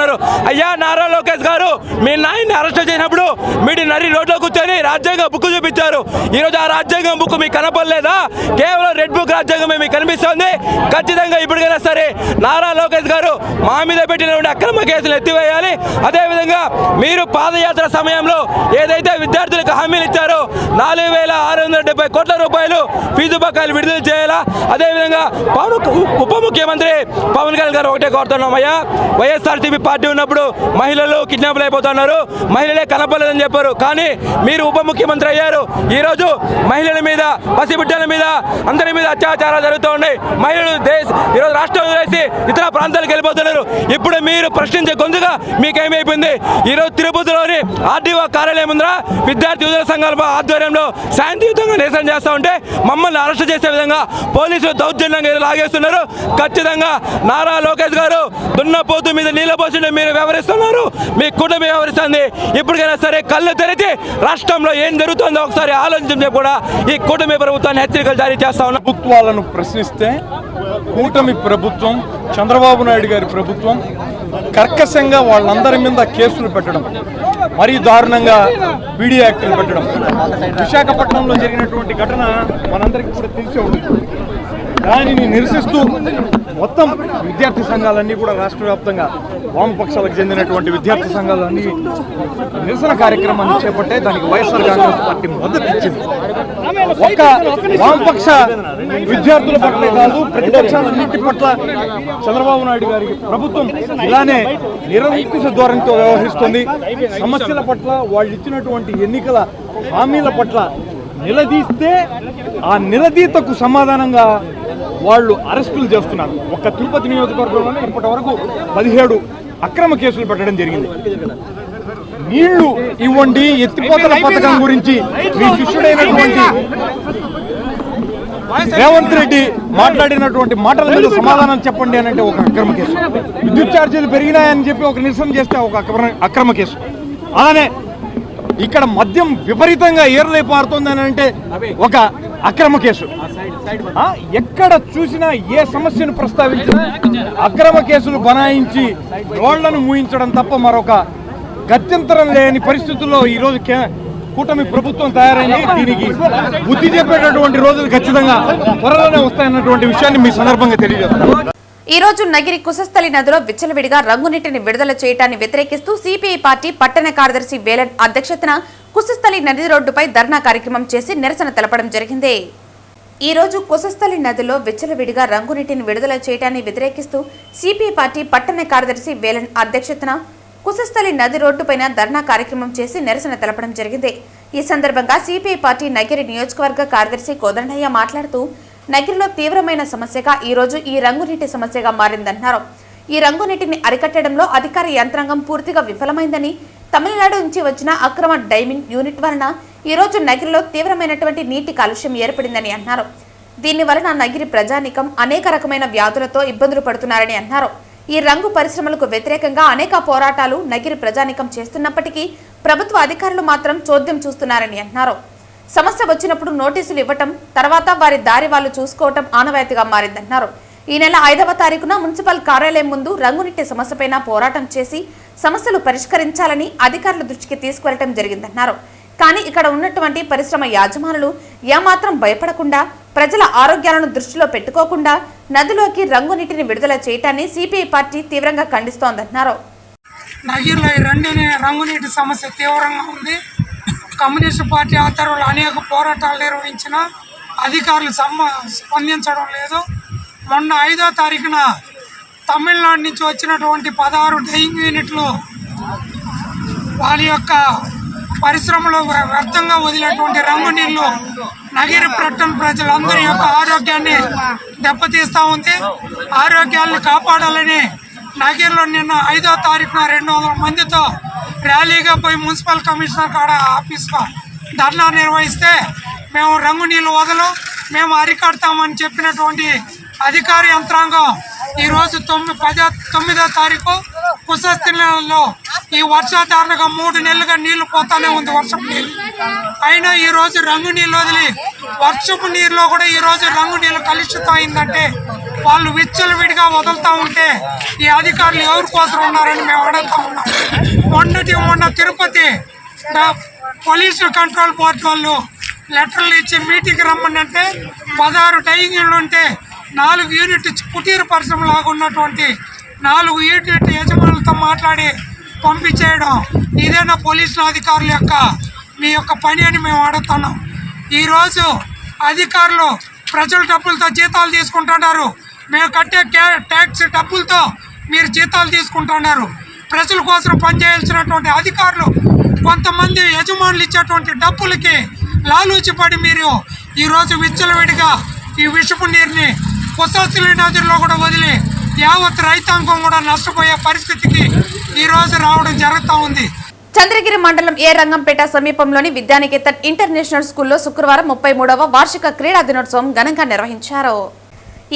అయ్యా నారా లోకేష్ గారు, మీ నాయన్ని అరెస్ట్ చేసినప్పుడు మీరు నరి రోడ్లో కూర్చొని రాజ్యాంగ బుక్ చూపించారు. ఈరోజు ఆ రాజ్యాంగం బుక్ మీకు కనపడలేదా? కేవలం రెడ్ బుక్ రాజ్యాంగమే మీకు కనిపిస్తుంది. ఖచ్చితంగా ఇప్పటికైనా సరే నారా లోకేష్ గారు మా మీద పెట్టినటువంటి అక్రమ కేసులు ఎత్తివేయాలి. అదేవిధంగా మీరు పాదయాత్ర సమయంలో ఏదైతే విద్యార్థులకు హామీలు ఇచ్చారో 4,670 కోట్ల రూపాయలు ఫీజు బకాయిలు విడుదల చేయాలా. అదేవిధంగా ఉప ముఖ్యమంత్రి పవన్ కళ్యాణ్ గారు ఒకటే కోరుతున్నామయ్యా, వైఎస్ఆర్సీపీ పార్టీ ఉన్నప్పుడు మహిళలు కిడ్నాప్లు అయిపోతున్నారు, మహిళలే కనపడలేదని చెప్పారు. కానీ మీరు ఉప ముఖ్యమంత్రి అయ్యారు. ఈరోజు మహిళల మీద, పసిబిడ్డల మీద, అందరి మీద అత్యాచారాలు జరుగుతూ ఉన్నాయి. మహిళలు ఈరోజు రాష్ట్రం వదిలేసి ఇతర ప్రాంతాలకు వెళ్ళిపోతున్నారు. ఇప్పుడు మీరు ప్రశ్నించే గొంతుగా మీకేమైపోయింది? ఈరోజు తిరుపతిలోని ఆర్డీఓ కార్యాలయం ముందర విద్యార్థి యువజన సంఘాల ఆధ్వర్యంలో శాంతియుతంగా నిరసన చేస్తూ ఉంటే మమ్మల్ని అరెస్ట్ చేసే విధంగా పోలీసులు దౌర్జన్యంగా లాగేస్తున్నారు. ఖచ్చితంగా నారా లోకేష్ గారు దున్నపోతు మీద నీళ్ళ పోసిన మీరు వ్యవహరిస్తున్నారు, మీ కూటమి వ్యవహరిస్తుంది. ఇప్పటికైనా సరే కళ్ళు తెరిచి రాష్ట్రంలో ఏం జరుగుతుందో ఒకసారి ఆలోచించే కూడా ఈ కూటమి ప్రభుత్వాన్ని హెచ్చరికలు జారీ చేస్తా ఉన్నారు. ప్రభుత్వాలను ప్రశ్నిస్తే కూటమి ప్రభుత్వం, చంద్రబాబు నాయుడు గారి ప్రభుత్వం కర్కశంగా వాళ్ళందరి మీద కేసులు పెట్టడం, మరీ దారుణంగా పీడీ యాక్టులు పెట్టడం. విశాఖపట్నంలో జరిగినటువంటి ఘటన మనందరికీ కూడా తెలిసే ఉంటుంది. దానిని నిరసిస్తూ మొత్తం విద్యార్థి సంఘాలన్నీ కూడా రాష్ట్ర వ్యాప్తంగా వామపక్షాలకు చెందినటువంటి విద్యార్థి సంఘాలన్నీ నిరసన కార్యక్రమాన్ని చేపట్టే దానికి వైఎస్ఆర్ కాంగ్రెస్ పార్టీ మద్దతు ఇచ్చింది. ఒక్క వామపక్ష విద్యార్థుల పట్లే కాదు, ప్రతిపక్షాలన్నింటి పట్ల చంద్రబాబు నాయుడు గారి ప్రభుత్వం ఇలానే నిరంకుశ ధోరణితో వ్యవహరిస్తుంది. సమస్యల పట్ల, వాళ్ళు ఇచ్చినటువంటి ఎన్నికల హామీల పట్ల నిలదీస్తే ఆ నిలదీతకు సమాధానంగా వాళ్ళు అరెస్టులు చేస్తున్నారు. ఒక్క తిరుపతి నియోజకవర్గంలోనే ఇప్పటి వరకు 17 అక్రమ కేసులు పెట్టడం జరిగింది. నీళ్లు ఇవ్వండి, ఎత్తిపోతల పథకం గురించి మీ శిష్యుడైనటువంటి రేవంత్ రెడ్డి మాట్లాడినటువంటి మాటల మీద సమాధానం చెప్పండి అని అంటే ఒక అక్రమ కేసు. విద్యుత్ ఛార్జీలు పెరిగినాయని చెప్పి ఒక నిరసన చేస్తే ఒక అక్రమ కేసు. అలానే ఇక్కడ మద్యం విపరీతంగా ఏర్లై పారుతుందని అంటే ఒక అక్రమ కేసు. ఎక్కడ చూసినా ఏ సమస్యను ప్రస్తావించినా అక్రమ కేసులు బనాయించి రోళ్లను మూయించడం తప్ప మరొక గత్యంతరం లేని పరిస్థితుల్లో ఈరోజు కూటమి ప్రభుత్వం తయారైంది. దీనికి బుద్ధి చెప్పేటటువంటి రోజులు ఖచ్చితంగా త్వరలోనే వస్తాయన్నటువంటి విషయాన్ని మీ సందర్భంగా తెలియజేస్తున్నాను. ఈ రోజు నగిరి కుశస్థలి నదిలో విచ్చలవిడిగా రంగునీటిని విడుదల చేయడాన్ని వ్యతిరేకిస్తూ సిపిఐ పార్టీ పట్టణ కార్యదర్శి వేలన్ అధ్యక్షతన కుశస్థలి నది రోడ్డుపై ధర్నా కార్యక్రమం చేసి నిరసన తెలపడం జరిగింది. ఈ రోజు కుశస్థలి నదిలో విచ్చలవిడిగా రంగునీటిని విడుదల చేయడాన్ని వ్యతిరేకిస్తూ సిపిఐ పార్టీ పట్టణ కార్యదర్శి వేలన్ అధ్యక్షతన కుశస్థలి నది రోడ్డుపైన ధర్నా కార్యక్రమం చేసి నిరసన తెలపడం జరిగింది. ఈ సందర్భంగా సిపిఐ పార్టీ నగిరి నియోజకవర్గ కార్యదర్శి కోదండయ్య మాట్లాడుతూ నగిరిలో తీవ్రమైన సమస్యగా ఈ రోజు ఈ రంగునీటి సమస్యగా మారిందన్నారు. ఈ రంగునీటిని అరికట్టడంలో అధికార యంత్రాంగం పూర్తిగా విఫలమైందని, తమిళనాడు నుంచి వచ్చిన అక్రమ డైమింగ్ యూనిట్ వలన ఈ రోజు నగిరిలో తీవ్రమైనటువంటి నీటి కాలుష్యం ఏర్పడిందని అన్నారు. దీని వలన నగిరి ప్రజానీకం అనేక రకమైన వ్యాధులతో ఇబ్బందులు పడుతున్నారని అన్నారు. ఈ రంగు పరిశ్రమలకు వ్యతిరేకంగా అనేక పోరాటాలు నగిరి ప్రజానీకం చేస్తున్నప్పటికీ ప్రభుత్వ అధికారులు మాత్రం చోద్యం చూస్తున్నారని అన్నారు. సమస్య వచ్చినప్పుడు నోటీసులు ఇవ్వటం, తర్వాత వారి దారి వాళ్ళు చూసుకోవటం ఆనవాయితీగా మారిందన్నారు. ఈ నెల 5వ తారీఖున మున్సిపల్ కార్యాలయం ముందు రంగునీటి సమస్యపైన పోరాటం చేసి సమస్యలు పరిష్కరించాలని అధికారుల దృష్టికి తీసుకువెళ్లడం జరిగిందన్నారు. కానీ ఇక్కడ ఉన్నటువంటి పరిశ్రమ యాజమానులు ఏమాత్రం భయపడకుండా, ప్రజల ఆరోగ్యాలను దృష్టిలో పెట్టుకోకుండా నదిలోకి రంగునీటిని విడుదల చేయటాన్ని సిపిఐ పార్టీ తీవ్రంగా ఖండిస్తోందన్నారు. నగిరిలో ఈ రంగునీటి సమస్య తీవ్రంగా ఉంది. కమ్యూనిస్టు పార్టీ ఆధ్వర్యంలో అనేక పోరాటాలు నిర్వహించిన అధికారులు స్పందించడం లేదు. మొన్న 5వ తారీఖున తమిళనాడు నుంచి వచ్చినటువంటి 16 డైయింగ్ యూనిట్లు వారి యొక్క పరిశ్రమలో వ్యర్థంగా వదిలేటువంటి రంగు నీళ్లు నగిరి పట్టణ ప్రజలందరి యొక్క ఆరోగ్యాన్ని దెబ్బతీస్తూ ఉంది. ఆరోగ్యాన్ని కాపాడాలని నగిరిలో నిన్న 5వ తారీఖున 200 మందితో ర్యాలీగా పోయి మున్సిపల్ కమిషనర్ కాడ ఆఫీస్లో ధర్నా నిర్వహిస్తే మేము రంగు నీళ్ళు వదలం, మేము అరికడతామని చెప్పినటువంటి అధికార యంత్రాంగం ఈరోజు 9వ తారీఖు కుశస్థలిలో ఈ వర్షాధారణగా 3 నెలలుగా నీళ్లు పోతానే ఉంది, వర్షపు నీళ్ళు. అయినా ఈరోజు రంగు నీళ్ళు వదిలి వర్షపు నీరులో కూడా ఈరోజు రంగు నీళ్ళు కలుషితం అయిందంటే వాళ్ళు విచ్చలవిడిగా వదులుతూ ఉంటే ఈ అధికారులు ఎవరి కోసం ఉన్నారని మేము అడుగుతా ఉన్నాం. మొన్న తిరుపతి పొల్యూషన్ కంట్రోల్ బోర్డు వాళ్ళు లెటర్లు ఇచ్చి మీటింగ్కి రమ్మనంటే 16 డైయింగ్ యూనిట్లు ఉంటే 4 యూనిట్ కుటీర పరిశ్రమలాగా ఉన్నటువంటి 4 యూనిట్ యజమానులతో మాట్లాడి పంపించేయడం ఇదేనా పోలీసుల అధికారుల యొక్క మీ యొక్క పని అని మేము అడుగుతున్నాం. ఈరోజు అధికారులు ప్రజల డబ్బులతో జీతాలు తీసుకుంటున్నారు. మేము కట్టే ట్యాక్స్ డబ్బులతో మీరు జీతాలు తీసుకుంటున్నారు. ప్రజల కోసం పనిచేయాల్సినటువంటి అధికారులు కొంతమంది యజమానులు ఇచ్చేటువంటి డబ్బులకి లాలూచిపడి మీరు ఈరోజు విచ్చలవిడిగా ఈ విషపు నీరుని కుశస్థలి నదిలో కూడా వదిలి యావత్ రైతాంగం కూడా నష్టపోయే పరిస్థితికి ఈరోజు రావడం జరుగుతూ ఉంది. చంద్రగిరి మండలం ఏ రంగంపేట సమీపంలోని విద్యానికేతన్ ఇంటర్నేషనల్ స్కూల్లో శుక్రవారం 33వ వార్షిక క్రీడా దినోత్సవం ఘనంగా నిర్వహించారు.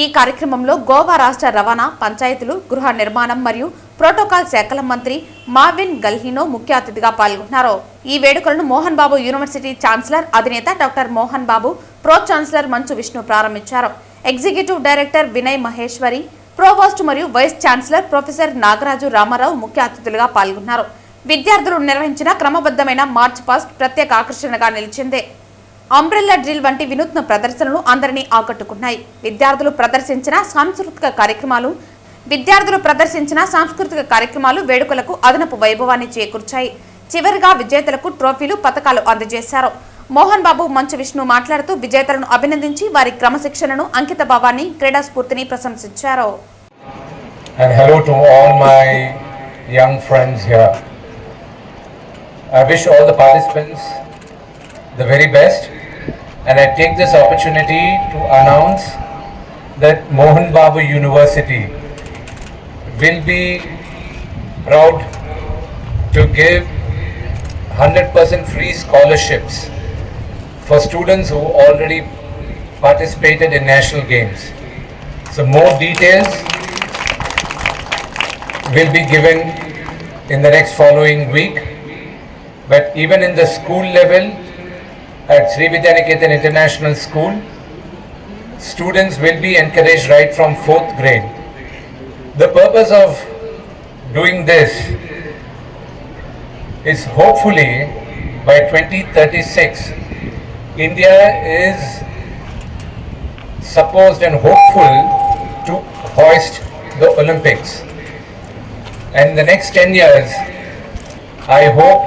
ఈ కార్యక్రమంలో గోవా రాష్ట్ర రవాణా, పంచాయతీలు, గృహ నిర్మాణం మరియు ప్రోటోకాల్ శాఖల మంత్రి మార్విన్ గల్హినో ముఖ్య అతిథిగా పాల్గొన్నారు. ఈ వేడుకలను మోహన్ బాబు యూనివర్సిటీ ఛాన్సలర్ అధినేత doctor Mohan Babu, pro chancellor Manchu Vishnu ప్రారంభించారు. Executive director Vinay Maheshwari, provost మరియు vice chancellor professor Nagaraju Ramarao ముఖ్య అతిథులుగా పాల్గొన్నారు. విద్యార్థులు నిర్వహించిన క్రమబద్ధమైన మార్చ్ పాస్ట్ ప్రత్యేక ఆకర్షణగా నిలిచింది. అంబ్రెల్లా డ్రిల్ వంటి వినూత్న ప్రదర్శనలు అందరినీ ఆకట్టుకున్నాయి. విద్యార్థులు ప్రదర్శించిన సాంస్కృతిక కార్యక్రమాలు వేడుకలకు అదనపు వైభవాన్ని చేకూర్చాయి. చివరిగా విజేతలకు ట్రోఫీలు, పతకాలు అందజేశారు. మోహన్ బాబు, మంచు విష్ణు మాట్లాడుతూ విజేతలను అభినందించి వారి క్రమశిక్షణను, అంకిత భావాన్ని, క్రీడా స్ఫూర్తిని ప్రశంసించారు. And hello to all my young friends here. I wish all the participants the very best, and I take this opportunity to announce that Mohan Babu University will be proud to give 100% free scholarships for students who already participated in national games. So more details will be given in the next following week. But even in the school level at Sri Vidyaniketan International School, students will be encouraged right from 4th grade. The purpose of doing this is hopefully by 2036, India is supposed and hopeful to hoist the Olympics. And in the next 10 years, I hope,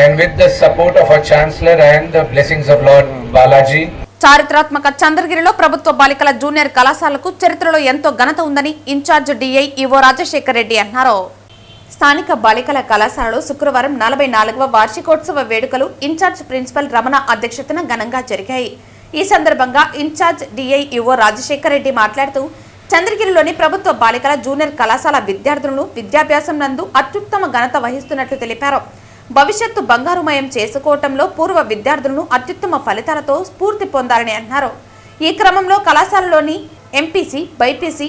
and with the support of our Chancellor and the blessings of Lord Balaji, చారిత్రాత్మక చంద్రగిరిలో ప్రభుత్వ బాలికల junior కళాశాలకు చరిత్రలో ఎంతో ఘనత ఉందని incharge DI EO Rajasekhar Reddy అన్నారు. స్థానిక బాలికల కళాశాలలో శుక్రవారం 44వ వార్షికోత్సవ వేడుకలు ఇన్ఛార్జ్ ప్రిన్సిపల్ రమణ అధ్యక్షతన ఘనంగా జరిగాయి. ఈ సందర్భంగా incharge DI EO Rajasekhar Reddy మాట్లాడుతూ చంద్రగిరిలోని ప్రభుత్వ బాలికల జూనియర్ కళాశాల విద్యార్థులను విద్యాభ్యాసం నందు అత్యుత్తమ ఘనత వహిస్తున్నట్లు తెలిపారు. భవిష్యత్తు బంగారుమయం చేసుకోవటంలో పూర్వ విద్యార్థులను అత్యుత్తమ ఫలితాలతో స్ఫూర్తి పొందాలని అన్నారు. ఈ క్రమంలో కళాశాలలోని MPC, BiPC,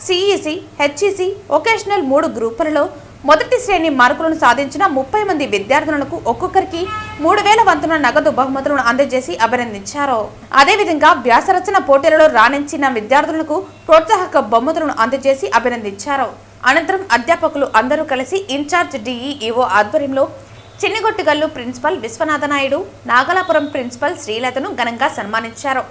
CEC, HEC, vocational 3 గ్రూపులలో మొదటి శ్రేణి మార్కులను సాధించిన 30 మంది విద్యార్థులకు ఒక్కొక్కరికి 3000 వంతున నగదు బహుమతులను అందజేసి అభినందించారు. అదేవిధంగా వ్యాసరచన పోటీలలో రాణించిన విద్యార్థులకు ప్రోత్సాహక బహుమతులను అందజేసి అభినందించారు. అనంతరం అధ్యాపకులు అందరూ కలిసి ఇన్ఛార్జ్ డిఈఓ ఆధ్వర్యంలో చిన్నిగొట్టిగల్లు ప్రిన్సిపల్ విశ్వనాథనాయుడు, నాగలాపురం ప్రిన్సిపల్ శ్రీలతను ఘనంగా సన్మానించారు.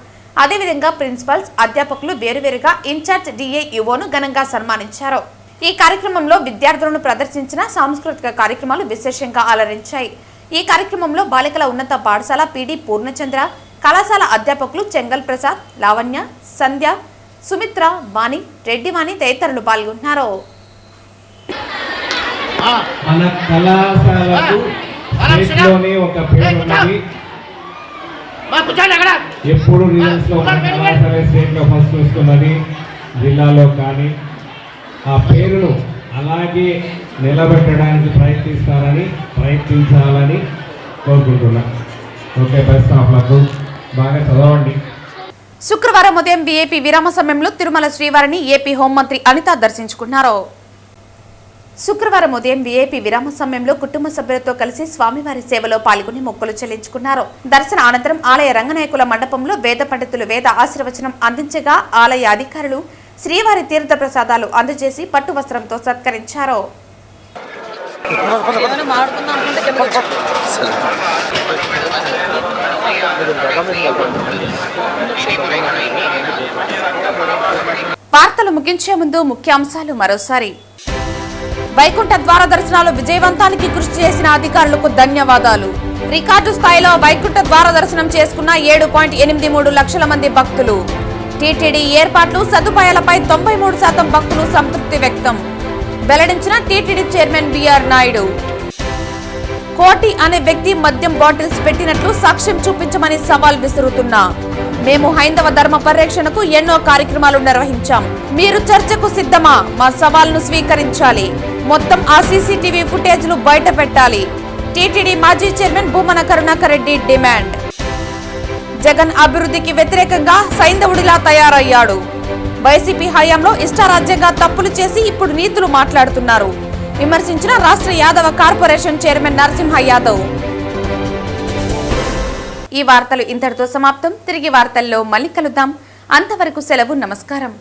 అదేవిధంగా ప్రిన్సిపల్స్, అధ్యాపకులు వేరువేరుగా ఇన్ఛార్జ్ డిఐఈఓను ఘనంగా సన్మానించారు. ఈ కార్యక్రమంలో విద్యార్థులను ప్రదర్శించిన సాంస్కృతిక కార్యక్రమాలు విశేషంగా అలరించాయి. ఈ కార్యక్రమంలో బాలికల ఉన్నత పాఠశాల పీడీ పూర్ణచంద్ర, కళాశాల అధ్యాపకులు చెంగల్ ప్రసాద్, లావణ్య, సంధ్య, సుమిత్ర, వాణి, రెడ్డివాణి తదితరులు పాల్గొన్నారు. మన కళాశాలకు స్టేట్లోనే ఒక పేరు ఉన్నది. ఎప్పుడు రిజల్ట్స్లో మన కళాశాల స్టేట్లో ఫస్ట్ వస్తున్నది, జిల్లాలో కానీ. ఆ పేరును అలాగే నిలబెట్టడానికి ప్రయత్నించాలని కోరుకుంటున్నాను. Okay, best of luck. బాగా చదవండి. శుక్రవారం ఉదయం వీఐపీ విరామ సమయంలో తిరుమల శ్రీవారిని ఏపీ హోంమంత్రి అనిత దర్శించుకున్నారు. శుక్రవారం ఉదయం వీఐపీ విరామ సమయంలో కుటుంబ సభ్యులతో కలిసి స్వామివారి సేవలో పాల్గొని మొక్కులు చెల్లించుకున్నారు. దర్శన అనంతరం ఆలయ రంగనాయకుల మండపంలో వేద పండితులు వేద ఆశీర్వచనం అందించగా ఆలయ అధికారులు శ్రీవారి తీర్థ ప్రసాదాలు అందజేసి పట్టు వస్త్రంతో సత్కరించారు. వార్తలు ముగించే ముందు ముఖ్యాంశాలు మరోసారి. వైకుంఠ ద్వార దర్శనాలు విజయవంతానికి కృషి చేసిన అధికారులకు ధన్యవాదాలు. రికార్డు స్థాయిలో వైకుంఠ ద్వార దర్శనం చేసుకున్న 7.83 లక్షల మంది భక్తులు. టీటీడీ ఏర్పాట్లు, సదుపాయాలపై 93% భక్తులు సంతృప్తి వ్యక్తం వెల్లడించిన టీటీడీ చైర్మన్ బిఆర్ నాయుడు. కోటి అనే వ్యక్తి మద్యం బాటిల్స్ పెట్టినట్లు సాక్ష్యం చూపించమని సవాల్ విసురుతున్నా. మేము హైందవ ధర్మ పరిరక్షణకు ఎన్నో కార్యక్రమాలు నిర్వహించాం. మీరు చర్చకు సిద్ధమా? మా సవాల్ను స్వీకరించాలి. మొత్తం ఆ సీసీటీవీ ఫుటేజ్లు బయట పెట్టాలి. టీటీడీ మాజీ చైర్మన్ భూమన కరుణాకర్ రెడ్డి డిమాండ్. జగన్ అభివృద్ధికి వ్యతిరేకంగా సైంధవుడిలా తయారయ్యాడు. వైసీపీ హయాంలో ఇష్టారాజ్యంగా తప్పులు చేసి ఇప్పుడు నీతులు మాట్లాడుతున్నారు. విమర్శించిన రాష్ట్ర యాదవ కార్పొరేషన్ చైర్మన్ నరసింహ యాదవ్. ఈ వార్తలు ఇంతటితో సమాప్తం. తిరిగి వార్తల్లో మళ్ళీ కలుద్దాం. అంతవరకు సెలవు. నమస్కారం.